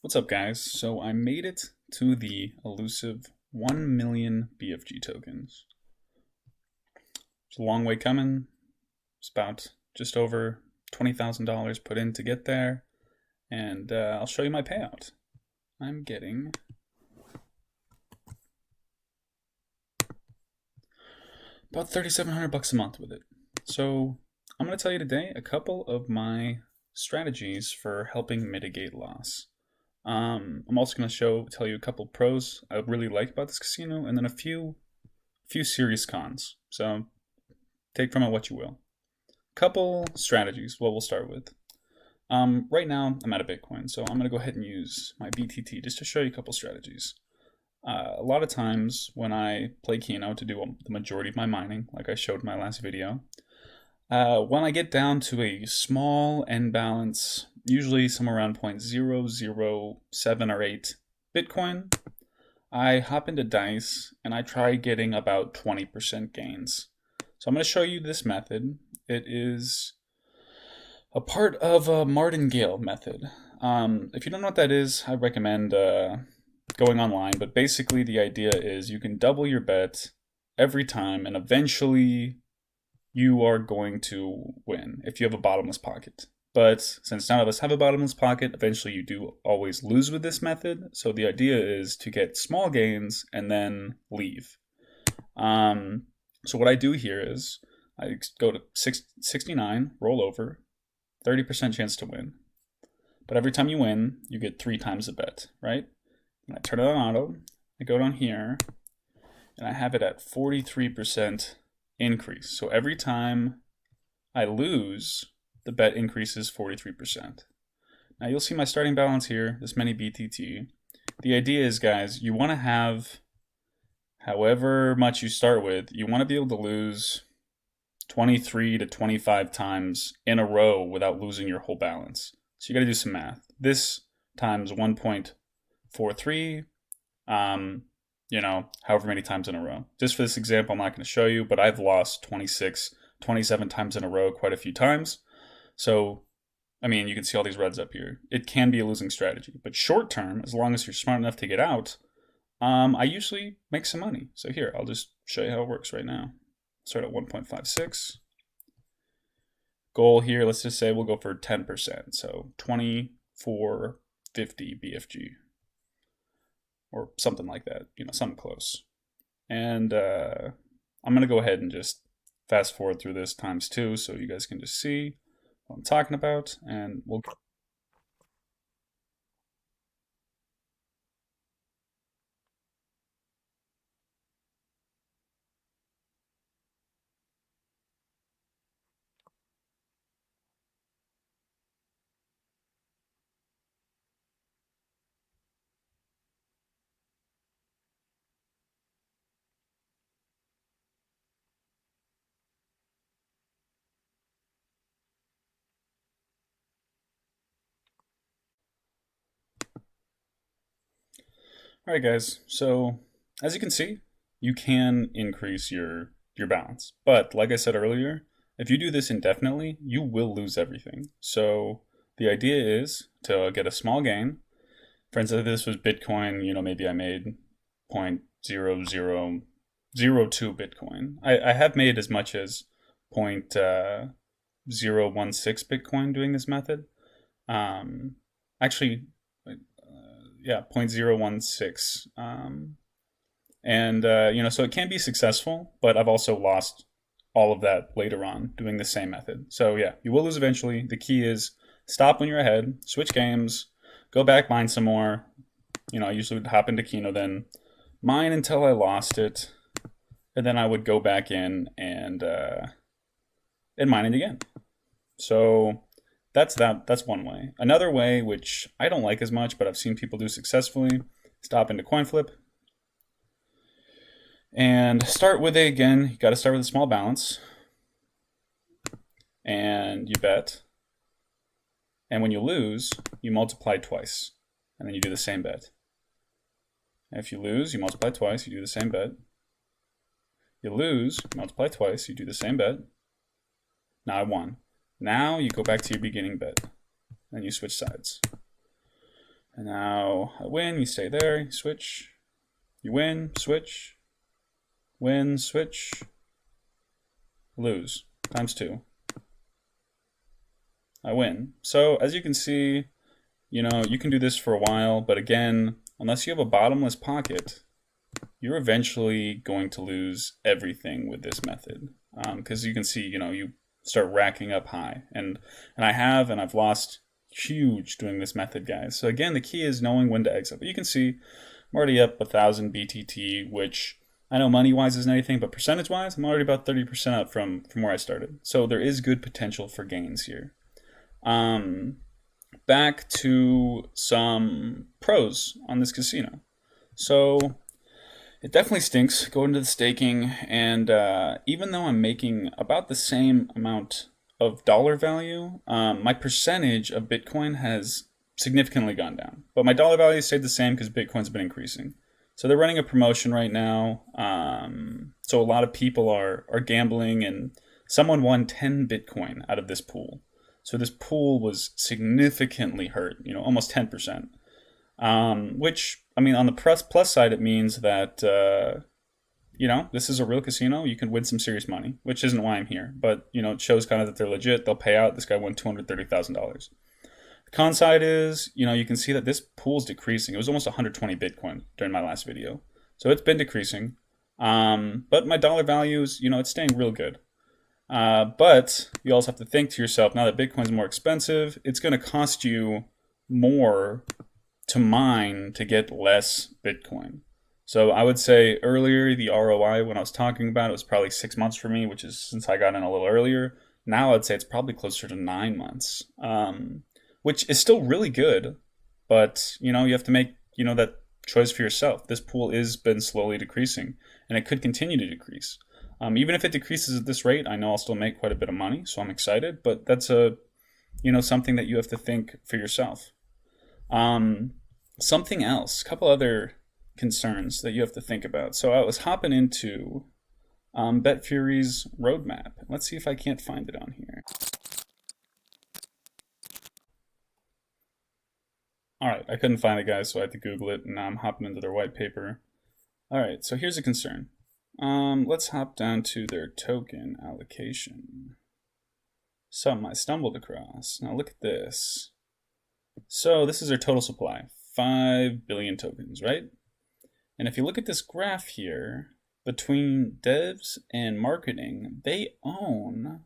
What's up, guys? So I made it to the elusive 1 million BFG tokens. It's a long way coming. It's about just over $20,000 put in to get there, and I'll show you my payout. I'm getting about $3,700 a month with it. So I'm going to tell you today a couple of my strategies for helping mitigate loss. I'm also going to tell you a couple pros I really like about this casino, and then a few serious cons. So take from it what you will. Couple strategies. What we'll start with. Right now I'm out of Bitcoin, so I'm going to go ahead and use my BTT just to show you a couple strategies. A lot of times when I play Keno to do the majority of my mining, like I showed in my last video, when I get down to a small end balance, usually somewhere around 0.007 or 8 Bitcoin, I hop into Dice and I try getting about 20% gains. So I'm going to show you this method. It is a part of a martingale method. If you don't know what that is, I recommend going online, but basically the idea is you can double your bet every time and eventually you are going to win if you have a bottomless pocket. But since none of us have a bottomless pocket, eventually you do always lose with this method. So the idea is to get small gains and then leave. So what I do here is I go to 69, roll over, 30% chance to win. But every time you win, you get 3 times the bet, right? And I turn it on auto, I go down here, and I have it at 43% increase. So every time I lose, the bet increases 43%. Now you'll see my starting balance here, this many BTT. The idea is, guys, you want to have, however much you start with, you want to be able to lose 23 to 25 times in a row without losing your whole balance. So you got to do some math. This times 1.43, however many times in a row. Just for this example, I'm not going to show you, but I've lost 26, 27 times in a row quite a few times. So, I mean, you can see all these reds up here. It can be a losing strategy, but short term, as long as you're smart enough to get out, I usually make some money. So here, I'll just show you how it works right now. Start at 1.56. Goal here, let's just say we'll go for 10%. So 2450 BFG. Or something like that, something close. And I'm going to go ahead and just fast forward through this times 2 so you guys can just see what I'm talking about. And we'll go. All right, guys. So as you can see, you can increase your balance. But like I said earlier, if you do this indefinitely, you will lose everything. So the idea is to get a small gain. For instance, if this was Bitcoin, maybe I made 0.0002 Bitcoin. I have made as much as 0.016 Bitcoin doing this method. Actually, 0.016. So it can be successful, but I've also lost all of that later on doing the same method. So yeah, you will lose eventually. The key is stop when you're ahead, switch games, go back, mine some more. I usually would hop into Keno, then mine until I lost it, and then I would go back in and mine it again. So that's one way. Another way, which I don't like as much, but I've seen people do successfully, stop into coin flip and start with again. You got to start with a small balance, and you bet. And when you lose, you multiply twice, and then you do the same bet. And if you lose, you multiply twice, you do the same bet. You lose, you multiply twice, you do the same bet. Now I won. Now you go back to your beginning bet, and you switch sides. And now I win, you stay there, you switch, you win, switch, win, switch, lose, times 2. I win. So as you can see, you can do this for a while, but again, unless you have a bottomless pocket, you're eventually going to lose everything with this method. Because you can see, you start racking up high. And I've lost huge doing this method, guys. So again, the key is knowing when to exit. But you can see I'm already up 1,000 BTT, which I know money-wise isn't anything, but percentage-wise, I'm already about 30% up from where I started. So there is good potential for gains here. Back to some pros on this casino. So it definitely stinks going to the staking, and even though I'm making about the same amount of dollar value, my percentage of Bitcoin has significantly gone down. But my dollar value stayed the same because Bitcoin's been increasing. So they're running a promotion right now. So a lot of people are gambling, and someone won 10 Bitcoin out of this pool. So this pool was significantly hurt, almost 10%. Which, I mean, on the plus side, it means that, this is a real casino. You can win some serious money, which isn't why I'm here. But, it shows kind of that they're legit. They'll pay out. This guy won $230,000. The con side is, you can see that this pool's decreasing. It was almost 120 Bitcoin during my last video. So it's been decreasing. But my dollar value is, it's staying real good. But you also have to think to yourself, now that Bitcoin's more expensive, it's going to cost you more to mine to get less Bitcoin. So I would say earlier, the ROI when I was talking about it was probably 6 months for me, which is since I got in a little earlier. Now I'd say it's probably closer to 9 months, which is still really good. But, you have to make, that choice for yourself. This pool has been slowly decreasing, and it could continue to decrease. Even if it decreases at this rate, I know I'll still make quite a bit of money, so I'm excited. But that's something that you have to think for yourself. Something else, a couple other concerns that you have to think about. So I was hopping into Betfury's roadmap. Let's see if I can't find it on here. All right, I couldn't find it, guys, so I had to Google it, and now I'm hopping into their white paper. All right, so here's a concern. Let's hop down to their token allocation. Something I stumbled across. Now look at this. So this is their total supply, 5 billion tokens, right? And if you look at this graph here, between devs and marketing, they own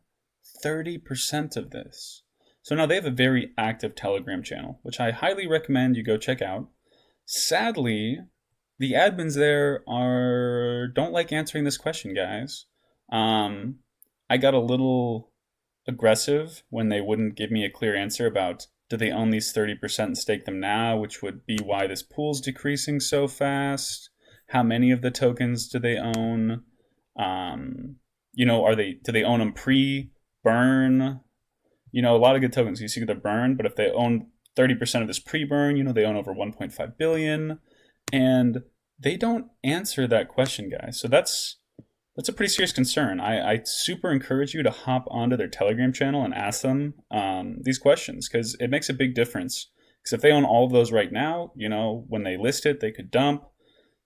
30% of this. So now they have a very active Telegram channel, which I highly recommend you go check out. Sadly, the admins there don't like answering this question, guys. I got a little aggressive when they wouldn't give me a clear answer about do they own these 30% and stake them now, which would be why this pool's decreasing so fast. How many of the tokens do they own? Do they own them pre-burn? A lot of good tokens. You see the burn, but if they own 30% of this pre-burn, they own over 1.5 billion. And they don't answer that question, guys. So that's a pretty serious concern. I super encourage you to hop onto their Telegram channel and ask them these questions, because it makes a big difference. Because if they own all of those right now, when they list it, they could dump.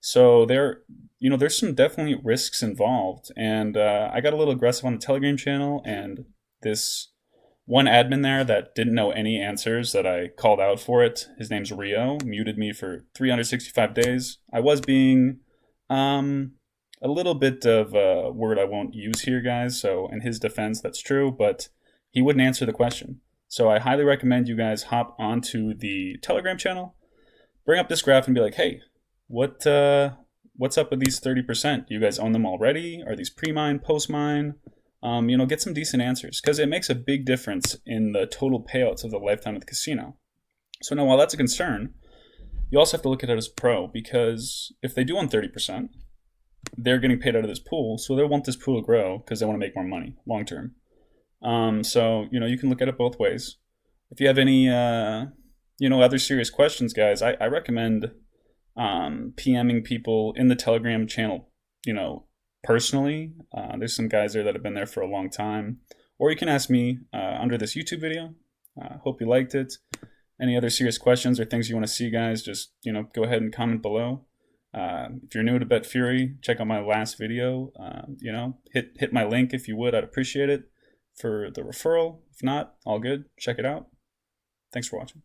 So there's some definitely risks involved. And I got a little aggressive on the Telegram channel, and this one admin there that didn't know any answers that I called out for it, his name's Rio, muted me for 365 days. I was being a little bit of a word I won't use here, guys. So in his defense, that's true, but he wouldn't answer the question. So I highly recommend you guys hop onto the Telegram channel, bring up this graph and be like, hey, what's up with these 30%? Do you guys own them already? Are these pre-mine, post-mine? Get some decent answers, because it makes a big difference in the total payouts of the lifetime of the casino. So now, while that's a concern, you also have to look at it as a pro, because if they do own 30%, they're getting paid out of this pool, so they want this pool to grow because they want to make more money long term. So you can look at it both ways. If you have any other serious questions, guys, I recommend PMing people in the Telegram channel, personally. There's some guys there that have been there for a long time. Or you can ask me under this YouTube video. Hope you liked it. Any other serious questions or things you want to see, guys, just, go ahead and comment below. If you're new to Betfury, check out my last video. Hit my link if you would. I'd appreciate it for the referral. If not, all good. Check it out. Thanks for watching.